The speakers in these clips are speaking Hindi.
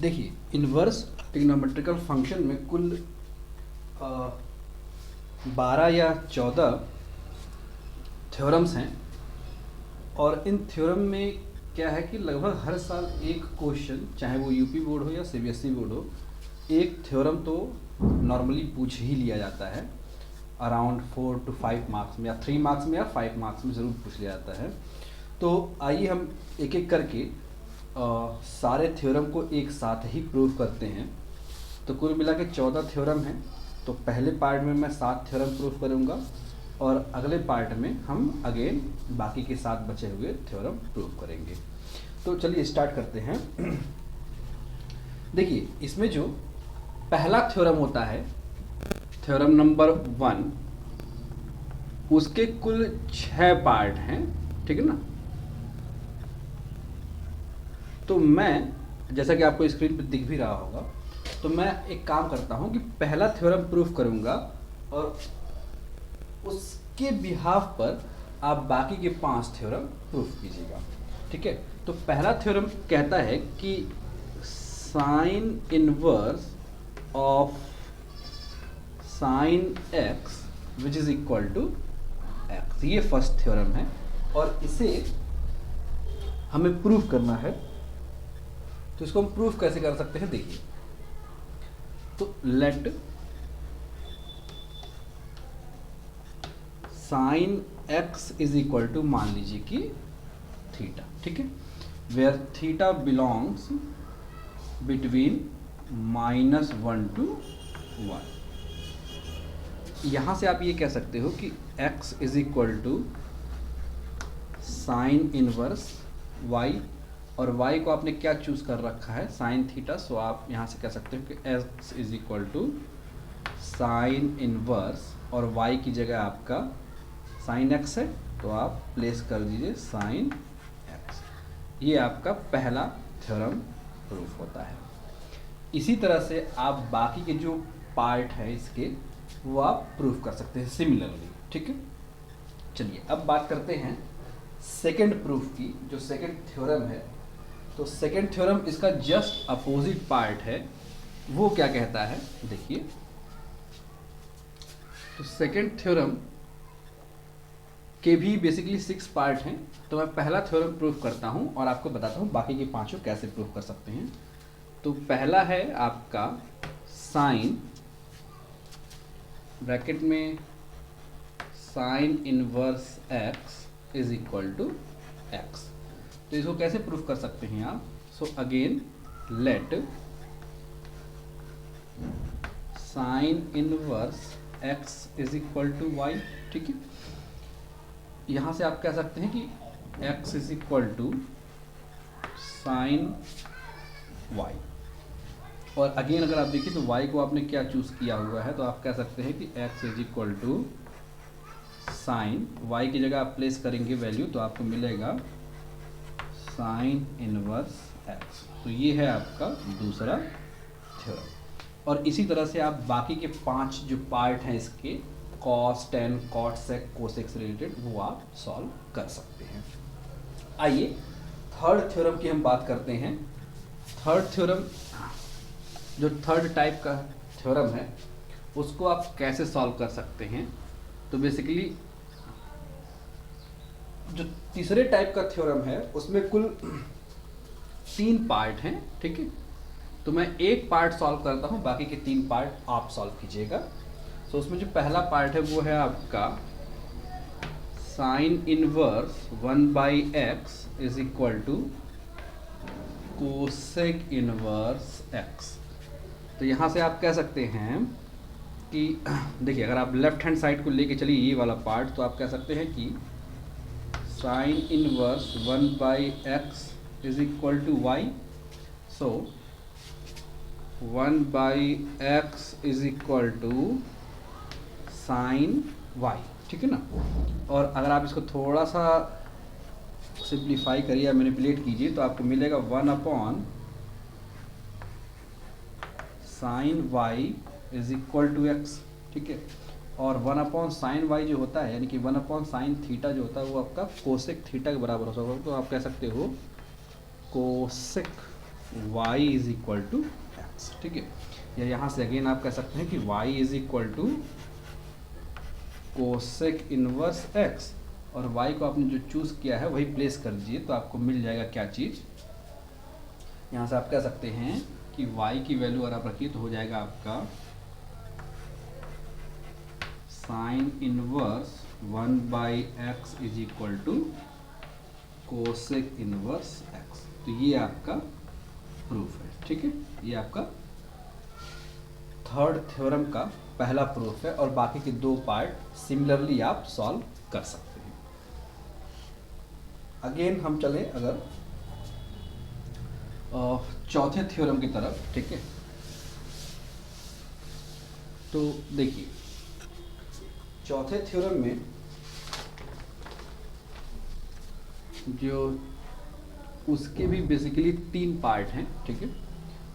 देखिए, इन्वर्स ट्रिग्नोमेट्रिकल फंक्शन में कुल 12 या 14 थ्योरम्स हैं। और इन थ्योरम में क्या है कि लगभग हर साल एक क्वेश्चन, चाहे वो यूपी बोर्ड हो या सीबीएसई बोर्ड हो, एक थ्योरम तो नॉर्मली पूछ ही लिया जाता है। अराउंड 4 to 5 मार्क्स में, या 3 मार्क्स में, या 5 मार्क्स में ज़रूर पूछ लिया जाता है। तो आइए हम एक एक करके सारे थ्योरम को एक साथ ही प्रूव करते हैं। तो कुल मिला के 14 थ्योरम हैं। तो पहले पार्ट में मैं 7 थ्योरम प्रूव करूंगा और अगले पार्ट में हम अगेन बाकी के 7 बचे हुए थ्योरम प्रूव करेंगे। तो चलिए स्टार्ट करते हैं। देखिए, इसमें जो पहला थ्योरम होता है, थ्योरम नंबर 1, उसके कुल 6 पार्ट हैं, ठीक है ना। तो मैं, जैसा कि आपको स्क्रीन पर दिख भी रहा होगा, तो मैं एक काम करता हूं कि पहला थ्योरम प्रूफ करूंगा और उसके बिहाफ पर आप बाकी के 5 थ्योरम प्रूफ कीजिएगा, ठीक है। तो पहला थ्योरम कहता है कि sine inverse of sine x which is equal to x, ये फर्स्ट थ्योरम है और इसे हमें प्रूफ करना है। तो इसको हम प्रूफ कैसे कर सकते हैं, देखिए। तो let sine x is equal to, मान लीजिए कि थीटा, ठीक है, where theta belongs between -1 to 1। यहां से आप ये कह सकते हो कि x is equal to sine inverse y, और y को आपने क्या चूज कर रखा है, साइन थीटा। सो आप यहां से कह सकते हो कि x is equal to sine inverse, और y की जगह आपका साइन x है, तो आप प्लेस कर दीजिए साइन x। ये आपका पहला थ्योरम प्रूफ होता है। इसी तरह से आप बाकी के जो पार्ट है इसके, वो आप प्रूफ कर सकते हैं सिमिलरली, ठीक है। चलिए अब बात करते हैं सेकंड प्रूफ की, जो सेकंड थ्योरम है। तो सेकंड थ्योरम इसका जस्ट अपोजिट पार्ट है। वो क्या कहता है, देखिए। तो सेकंड थ्योरम के भी बेसिकली 6 पार्ट हैं। तो मैं पहला थ्योरम प्रूफ करता हूं और आपको बताता हूं बाकी के 5 कैसे प्रूफ कर सकते हैं। तो पहला है आपका साइन, ब्रैकेट में sine inverse x is equal to x. तो इसको कैसे प्रूफ कर सकते हैं आप। So again let sine inverse x is equal to y, ठीक है। यहां से आप कह सकते हैं कि x is equal to sine y, और अगेन अगर आप देखिए तो y को आपने क्या चूज किया हुआ है, तो आप कह सकते हैं कि x is equal to sine, y की जगह आप प्लेस करेंगे वैल्यू, तो आपको मिलेगा साइन इनवर्स x। तो ये है आपका दूसरा थ्योरम। और इसी तरह से आप बाकी के 5 जो पार्ट हैं इसके, cos, tan, cot, sec, cosec से रिलेटेड, वो आप सॉल्व कर सकते हैं। आइए थर्ड थ्योरम की हम बात करते हैं। थर्ड थ्योरम, जो थर्ड टाइप का थ्योरम है, उसको आप कैसे सॉल्व कर सकते हैं। तो बेसिकली जो तीसरे टाइप का थ्योरम है उसमें कुल 3 पार्ट हैं, ठीक है। तो मैं एक पार्ट सॉल्व करता हूं, बाकी के 3 पार्ट आप सॉल्व कीजिएगा। तो उसमें जो पहला पार्ट है वो है आपका sine inverse 1/x is equal to cosec inverse x। तो यहाँ से आप कह सकते हैं कि देखिए, अगर आप लेफ्ट हैंड साइड को लेके चलिए ये वाला पार्ट, तो आप कह सकते हैं कि sine inverse 1/x is equal to y। So 1/x is equal to sine y, ठीक है ना। और अगर आप इसको थोड़ा सा सिंप्लीफाई करिए या मैनिपुलेट कीजिए, तो आपको मिलेगा 1 sine y is equal to x, ठीक है। और 1 साइन वाई जो होता है, यानी कि 1 साइन थीटा जो होता है, वो आपका कोसेक थीटा के बराबर होगा। तो आप कह सकते हो cosec y is equal to x, ठीक है। या यहाँ से अगेन आप कह सकते हैं कि y is equal to cosec inverse x, और y को आपने जो चूज़ किया है वही प्लेस कर दीजिए, तो आपको मिल जाएगा क्या चीज़। यहाँ से आप कह सकते हैं कि y की वैल्यू अगर आप रखिए तो हो जाएगा आपका sine inverse 1/x is equal to cosec inverse x। तो ये आपका प्रूफ है, ठीक है। ये आपका थर्ड थ्योरम का पहला प्रूफ है, और बाकी के दो पार्ट सिमिलरली आप सॉल्व कर सकते हैं। अगेन हम चले अगर चौथे थ्योरम की तरफ, ठीक है। तो देखिए चौथे थ्योरम में जो उसके भी बेसिकली 3 पार्ट हैं, ठीक है।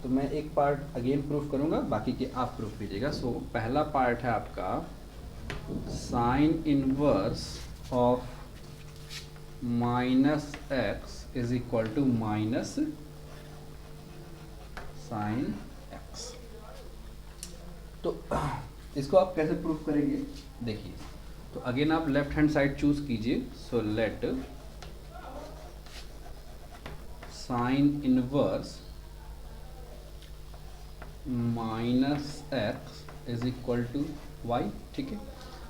तो मैं एक पार्ट अगेन प्रूफ करूंगा, बाकी के आप प्रूफ कीजिएगा। सो पहला पार्ट है आपका sine inverse of minus x is equal to minus sine x. तो इसको आप कैसे प्रूफ करेंगे, देखिए। तो अगेन आप लेफ्ट हैंड साइड चूज कीजिए। So let sine inverse minus x is equal to y, ठीक है।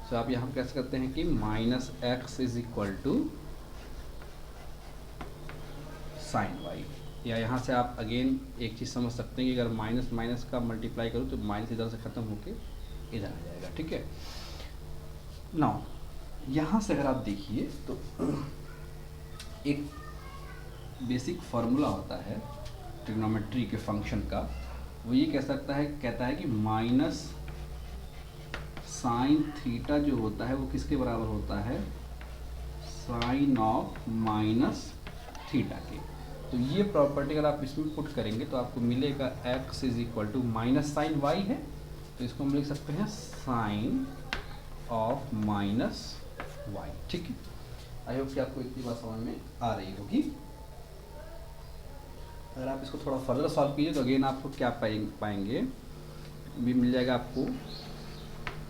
सो आप यहाँ कह सकते हैं कि minus x is equal to sine y. या यहाँ से आप अगेन एक चीज़ समझ सकते हैं कि अगर माइनस माइनस का मल्टीप्लाई करूँ तो माइनस इधर से ख़त्म होके इधर आ जाएगा, ठीक है। नाउ यहाँ से अगर आप देखिए तो एक बेसिक फार्मूला होता है ट्रिग्नोमेट्री के फंक्शन का, वो ये कहता है कि माइनस साइन थीटा जो होता है वो किसके बराबर होता है, साइन ऑफ माइनस थीटा के। तो ये प्रॉपर्टी अगर आप इसमें पुट करेंगे तो आपको मिलेगा x is equal to minus sine y है, तो इसको हम लिख सकते हैं साइन ऑफ माइनस वाई, ठीक है। आई होप कि आपको इतनी बात समझ में आ रही होगी। अगर आप इसको थोड़ा फर्दर सॉल्व कीजिए तो अगेन आपको क्या पाएंगे, भी मिल जाएगा आपको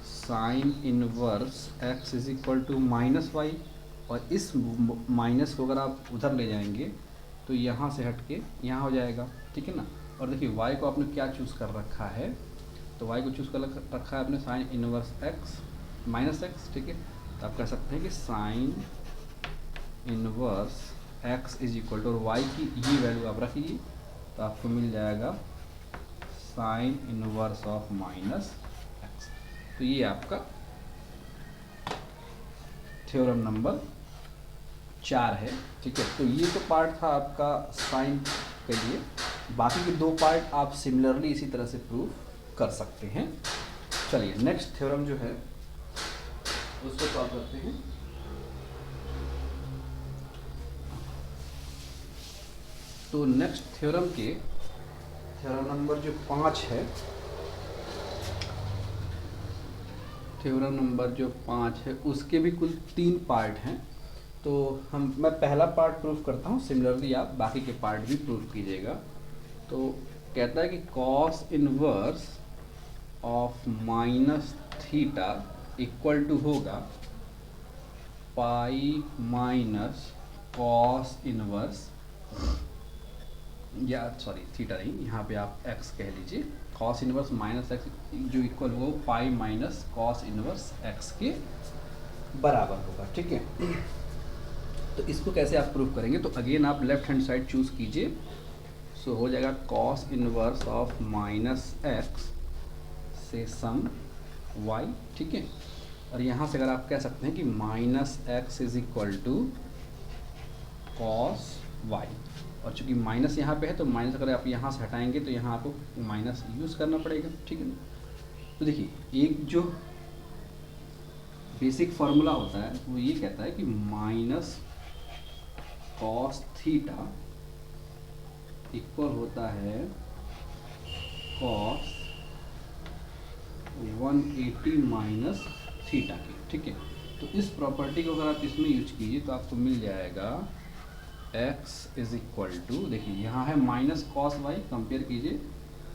sine inverse x is equal to minus y, और इस माइनस को अगर आप उधर ले जाएंगे तो यहाँ से हट के यहाँ हो जाएगा, ठीक है ना। और देखिए y को आपने क्या चूज़ कर रखा है, तो y को चूज़ कर रखा है आपने sine inverse x minus x, ठीक है। तो आप कह सकते हैं कि sine inverse x is equal to, और y की ये वैल्यू आप रखिए तो आपको मिल जाएगा sign inverse of minus x. तो ये आपका थ्योरम नंबर 4 है, ठीक है। तो ये तो पार्ट था आपका साइन के लिए, बाकी के दो पार्ट आप सिमिलरली इसी तरह से प्रूफ कर सकते हैं। चलिए नेक्स्ट थ्योरम जो है उसको सॉल्व करते हैं। तो नेक्स्ट थ्योरम के थ्योरम नंबर जो 5 है, थ्योरम नंबर जो 5 है उसके भी कुल 3 पार्ट हैं। तो मैं पहला पार्ट प्रूफ करता हूँ, सिमिलरली आप बाकी के पार्ट भी प्रूफ कीजिएगा। तो कहता है कि cos inverse of minus theta equal to होगा पाई माइनस कॉस इनवर्स, या सॉरी थीटा नहीं, यहाँ पे आप x कह लीजिए, कॉस इनवर्स माइनस एक्स जो इक्वल हो pi minus cos inverse x के बराबर होगा, ठीक है। तो इसको कैसे आप प्रूव करेंगे, तो अगेन आप लेफ्ट हैंड साइड चूज कीजिए। सो हो जाएगा cos inverse of minus x से सम y, ठीक है। और यहाँ से अगर आप कह सकते हैं कि minus x is equal to cos y, और चूंकि माइनस यहाँ पे है तो माइनस अगर आप यहाँ से हटाएंगे तो यहाँ आपको माइनस यूज़ करना पड़ेगा, ठीक है ना। तो देखिए एक जो बेसिक फार्मूला होता है वो ये कहता है कि माइनस कॉस थीटा इक्वल होता है कॉस 180 माइनस थीटा के, ठीक है। तो इस प्रॉपर्टी को अगर आप इसमें यूज कीजिए तो आपको मिल जाएगा x इज इक्वल टू, देखिए यहाँ है माइनस कॉस वाई, कंपेयर कीजिए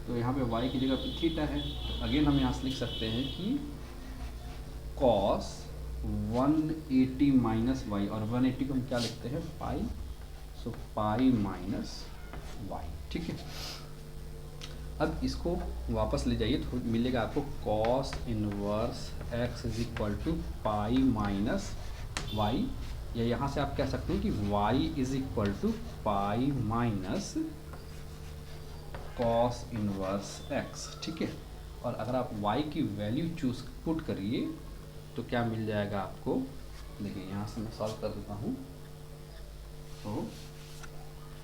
तो यहाँ पे y की जगह पे थीटा है, तो अगेन हम यहाँ से लिख सकते हैं कि कॉस 180 माइनस वाई, और 180 को हम क्या लिखते हैं, पाई, सो पाई माइनस वाई। ठीक है, अब इसको वापस ले जाइए तो मिलेगा आपको cos inverse x is equal to pi minus y, या यहाँ से आप कह सकते हैं कि y is equal to pi minus cos inverse x। ठीक है, और अगर आप y की वैल्यू चूज पुट करिए तो क्या मिल जाएगा आपको, देखिए यहाँ से मैं सॉल्व कर देता हूँ, तो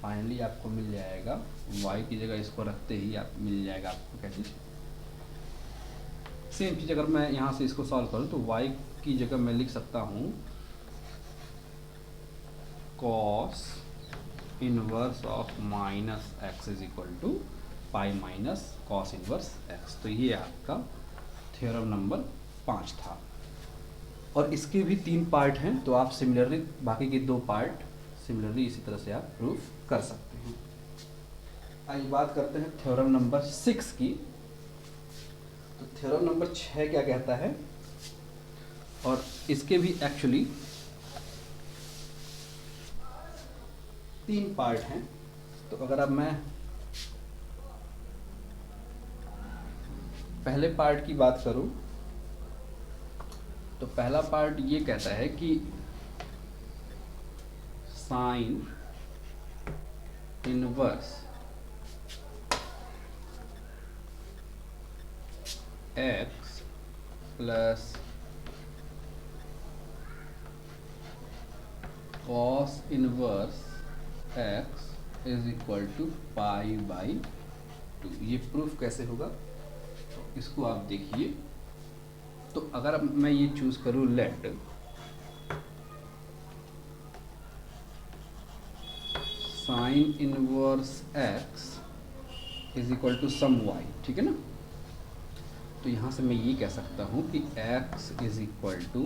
फाइनली आपको मिल जाएगा y की जगह इसको रखते ही आप मिल जाएगा आपको क्या चीज़, सेम चीज़ अगर मैं यहाँ से इसको सॉल्व करूँ तो y की जगह मैं लिख सकता हूँ cos inverse of minus x is equal to pi minus cos inverse x. तो ये आपका थ्योरम नंबर 5 था, और इसके भी 3 पार्ट हैं, तो आप सिमिलरली बाकी के 2 पार्ट सिमिलरली इसी तरह से आप प्रूफ कर सकते हैं। आइए बात करते हैं थ्योरम नंबर 6 की। तो थ्योरम नंबर 6 क्या कहता है, और इसके भी एक्चुअली 3 पार्ट हैं। तो अगर अब मैं पहले पार्ट की बात करूं तो पहला पार्ट ये कहता है कि sine inverse x plus cos inverse x is equal to pi by 2। ये प्रूफ कैसे होगा, तो इसको आप देखिए। तो अगर मैं ये चूज करूं let sine inverse x is equal to some y, ठीक है ना, तो यहाँ से मैं ये कह सकता हूँ कि x is equal to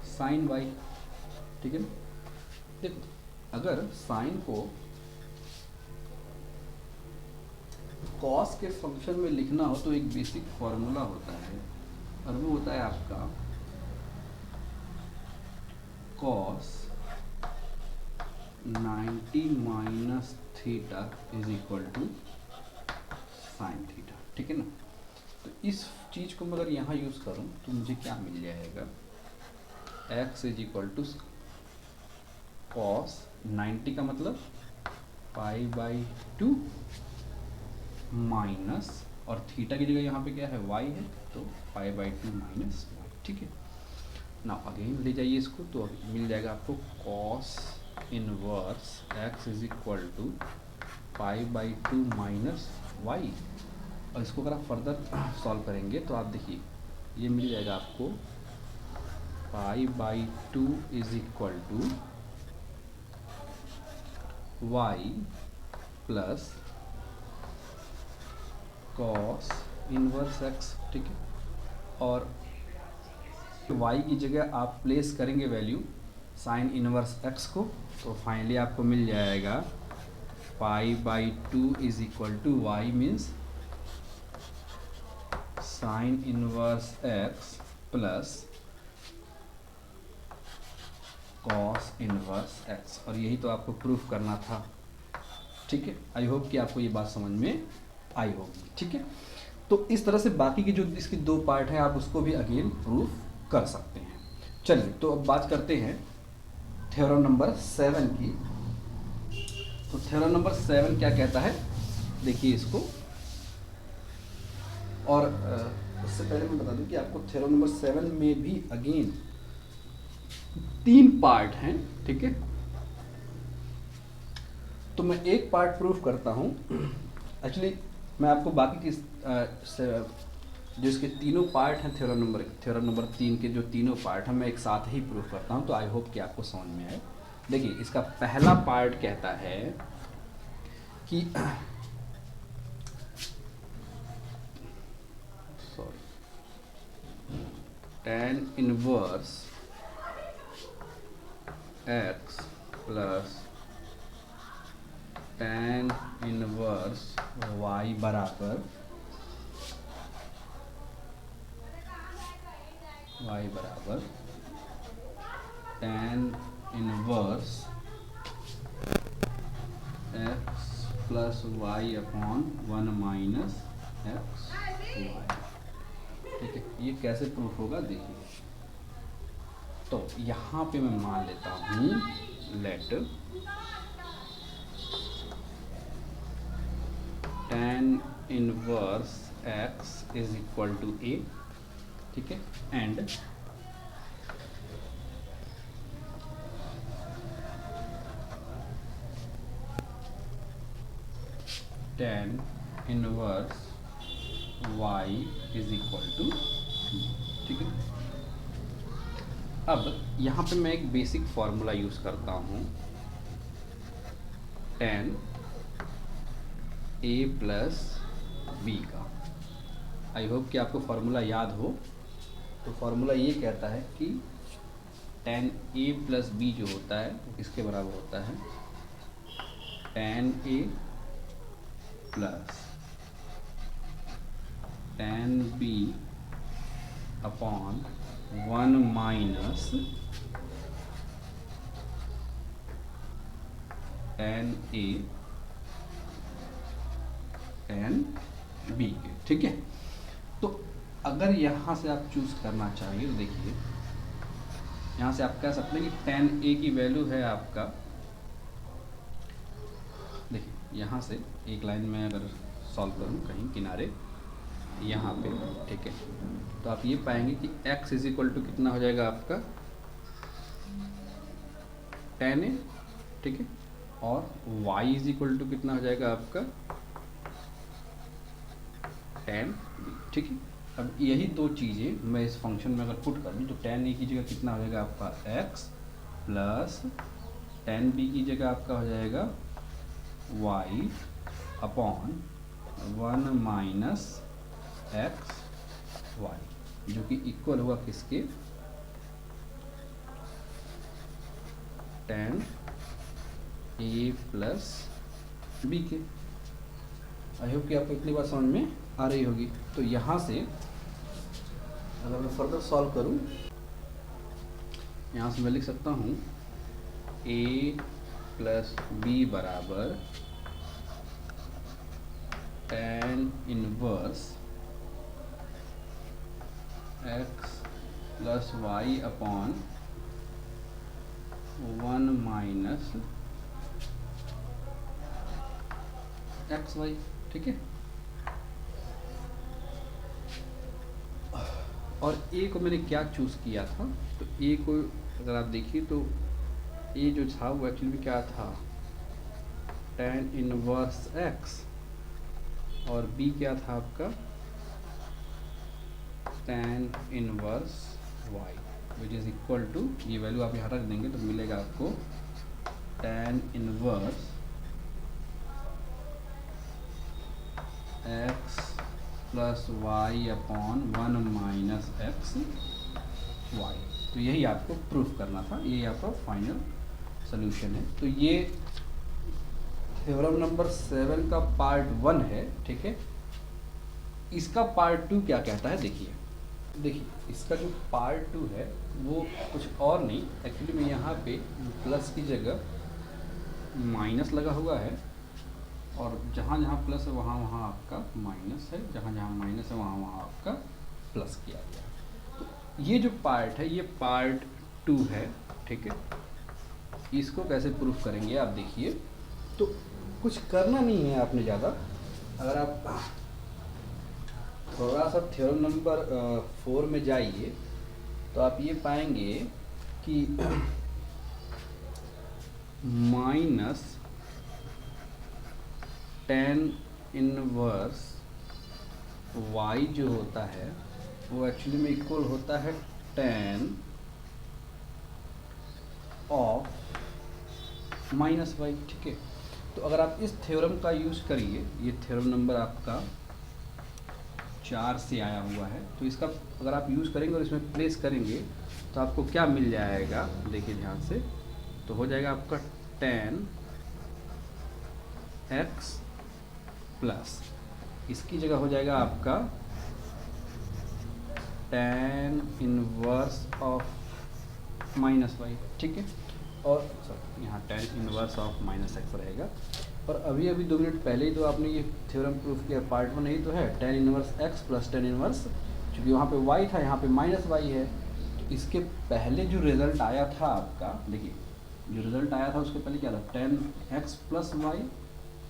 sine y. ठीक है ना, देखो अगर साइन को कॉस के फंक्शन में लिखना हो तो एक बेसिक फॉर्मूला होता है, और वो होता है आपका cos 90 minus theta is equal to sine theta. ठीक है ना, तो इस चीज को मैं अगर यहाँ यूज करूँ तो मुझे क्या मिल जाएगा, x is equal to cos 90 का मतलब पाई बाई 2 माइनस, और थीटा की जगह यहाँ पे क्या है, y है, तो पाई बाई 2 माइनस वाई। ठीक है ना, अगेन ले जाइए इसको तो मिल जाएगा आपको cos inverse x is equal to pi by 2 minus y, और इसको अगर आप फर्दर सॉल्व करेंगे तो आप देखिए ये मिल जाएगा आपको pi by 2 is equal to y plus cos inverse x. ठीक है, और y की जगह आप प्लेस करेंगे वैल्यू साइन इनवर्स x को, तो फाइनली आपको मिल जाएगा pi by 2 is equal to y means sine inverse x plus cos inverse x, और यही तो आपको प्रूफ करना था। ठीक है, आई होप कि आपको ये बात समझ में आई होगी। ठीक है, तो इस तरह से बाकी की जो इसकी 2 पार्ट हैं आप उसको भी अगेन प्रूफ कर सकते हैं। चलिए तो अब बात करते हैं थ्योरम नंबर 7 की। तो थ्योरम नंबर 7 क्या कहता है, देखिए इसको, और उससे पहले मैं बता दूं कि आपको थ्योरम नंबर 7 में भी अगेन 3 पार्ट हैं। ठीक है, तो मैं एक पार्ट प्रूफ करता हूं। एक्चुअली मैं आपको बाकी की जो इसके तीनों पार्ट हैं थ्योरम नंबर 3 के जो तीनों पार्ट हैं मैं एक साथ ही प्रूफ करता हूं, तो आई होप कि आपको समझ में आए। देखिए इसका पहला पार्ट कहता है कि tan inverse x plus tan inverse y बराबर tan inverse x plus y upon 1 minus x y. ठीक है, ये कैसे प्रूफ होगा देखिए। तो यहाँ पे मैं मान लेता हूँ let tan inverse x is equal to a। ठीक है, and tan inverse y is equal to. ठीक है, अब यहाँ पे मैं एक बेसिक फॉर्मूला यूज़ करता हूँ tan a प्लस बी का। आई होप कि आपको फार्मूला याद हो। तो फार्मूला ये कहता है कि tan a प्लस बी जो होता है वो किसके बराबर होता है, tan a plus tan b upon 1 minus tan a tan b के। ठीक है, तो अगर यहाँ से आप चूज करना चाहिए तो देखिए यहाँ से आप कह सकते हैं कि tan a की वैल्यू है आपका, देखिए यहाँ से एक लाइन में अगर सॉल्व करूँ कहीं किनारे यहाँ पे, ठीक है, तो आप ये पाएंगे कि x इज इक्वल टू कितना हो जाएगा आपका tan a। ठीक है, और y इज इक्वल टू कितना हो जाएगा आपका tan b। ठीक है, अब यही दो चीज़ें मैं इस फंक्शन में अगर पुट कर दूँ तो tan a की जगह कितना हो जाएगा आपका x प्लस tan b की जगह आपका हो जाएगा y upon 1 minus x y, जो कि इक्वल होगा किसके, tan a प्लस बी के। आई होप कि आपको इतनी बात समझ में आ रही होगी। तो यहाँ से अगर मैं फर्दर सॉल्व करूँ, यहाँ से मैं लिख सकता हूँ a प्लस बी बराबर tan inverse x plus y upon 1 minus x y. ठीक है, और a को मैंने क्या चूज़ किया था, तो a को अगर आप देखिए तो a जो था वो एक्चुअली क्या था, tan इनवर्स x, और b क्या था आपका tan inverse y, which is equal to, ये वैल्यू आप यहाँ रख देंगे तो मिलेगा आपको tan inverse x plus y upon 1 minus x y. तो यही आपको प्रूफ करना था, ये आपका फाइनल सोल्यूशन है। तो ये थ्योरम नंबर 7 का पार्ट 1 है। ठीक है, इसका पार्ट 2 क्या कहता है देखिए। इसका जो पार्ट 2 है वो कुछ और नहीं, एक्चुअली में यहाँ पे प्लस की जगह माइनस लगा हुआ है, और जहाँ जहाँ प्लस है वहाँ वहाँ आपका माइनस है, जहाँ जहाँ माइनस है वहाँ वहाँ आपका प्लस किया गया। तो ये जो पार्ट है ये पार्ट 2 है। ठीक है, इसको कैसे प्रूफ करेंगे आप देखिए। तो कुछ करना नहीं है आपने ज़्यादा, अगर आप थोड़ा सा थ्योरम नंबर 4 में जाइए तो आप ये पाएंगे कि माइनस tan इनवर्स y जो होता है वो एक्चुअली में इक्वल होता है tan ऑफ माइनस वाई। ठीक है, तो अगर आप इस थ्योरम का यूज़ करिए, ये थ्योरम नंबर आपका 4 से आया हुआ है, तो इसका अगर आप यूज़ करेंगे और इसमें प्लेस करेंगे तो आपको क्या मिल जाएगा देखिए ध्यान से। तो तो हो जाएगा आपका tan x प्लस इसकी जगह हो जाएगा आपका tan inverse of minus y, ठीक है। और सर यहाँ tan inverse of minus x रहेगा। और अभी अभी 2 मिनट पहले ही तो आपने ये थ्योरम प्रूफ किया, पार्ट 1 यही तो है, tan inverse x plus tan inverse, चूँकि वहाँ पे y था यहाँ पे माइनस वाई है। तो इसके पहले जो रिज़ल्ट आया था आपका, देखिए जो रिज़ल्ट आया था उसके पहले क्या था, tan x प्लस वाई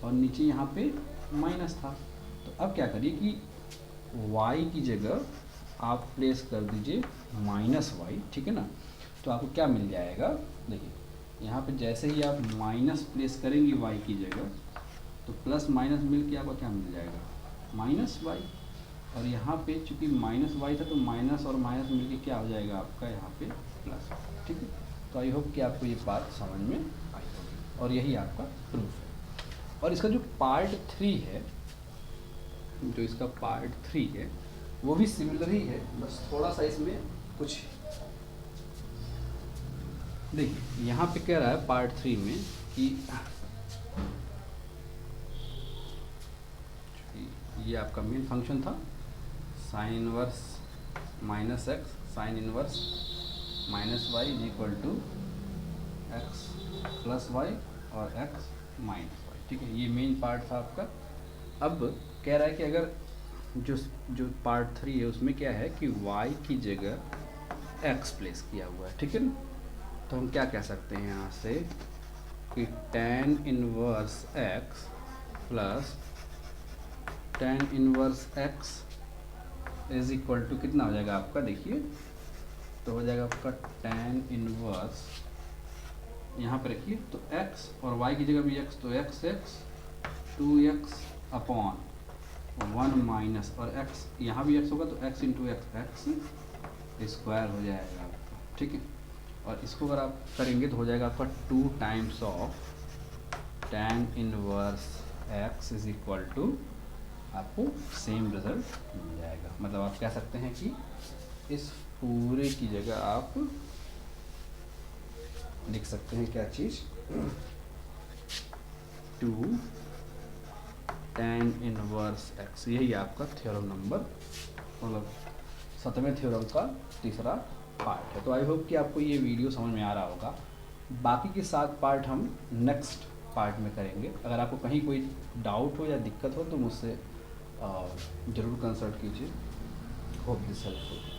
और नीचे यहाँ पे माइनस था। तो अब क्या करिए कि y की जगह आप प्लेस कर दीजिए माइनस वाई, ठीक है ना। तो आपको क्या मिल जाएगा, देखिए यहाँ पे जैसे ही आप माइनस प्लेस करेंगे y की जगह, तो प्लस माइनस मिल के आपको क्या मिल जाएगा, माइनस वाई। और यहाँ पे चूँकि माइनस वाई था तो माइनस और माइनस मिल के क्या हो जाएगा आपका यहाँ पे प्लस, ठीक है। तो आई होप कि आपको ये बात समझ में आई होगी और यही आपका प्रूफ है। और इसका जो पार्ट 3 है, जो इसका पार्ट 3 है वो भी सिमिलर ही है, बस थोड़ा सा इसमें कुछ, देखिए यहाँ पे कह रहा है पार्ट 3 में कि ये आपका मेन फंक्शन था sine inverse minus x sine inverse minus y is equal to x plus y और एक्स माइनस वाई, ठीक है। ये मेन पार्ट था आपका। अब कह रहा है कि अगर जो पार्ट 3 है उसमें क्या है कि y की जगह x प्लेस किया हुआ है, ठीक है ना। तो हम क्या कह सकते हैं यहाँ से कि tan inverse x plus tan inverse x is equal to कितना हो जाएगा आपका, देखिए तो हो जाएगा आपका tan इनवर्स, यहाँ पर रखिए तो x और y की जगह भी x, तो x 2x अपॉन 1 माइनस और x यहाँ भी x होगा तो x इंटू एक्स स्क्वायर हो जाएगा आपका, ठीक है। और इसको अगर आप करेंगे तो हो जाएगा आपका 2 times of tan inverse x is equal to, आपको सेम रिजल्ट मिल जाएगा। मतलब आप कह सकते हैं कि इस पूरे की जगह आप लिख सकते हैं क्या चीज़, 2 tan इनवर्स x, यही आपका थ्योरम नंबर, मतलब 7वें थ्योरम का तीसरा पार्ट है। तो आई होप कि आपको ये वीडियो समझ में आ रहा होगा। बाकी के 7 पार्ट हम नेक्स्ट पार्ट में करेंगे। अगर आपको कहीं कोई डाउट हो या दिक्कत हो तो मुझसे ज़रूर कंसल्ट कीजिए। Hope this helpful.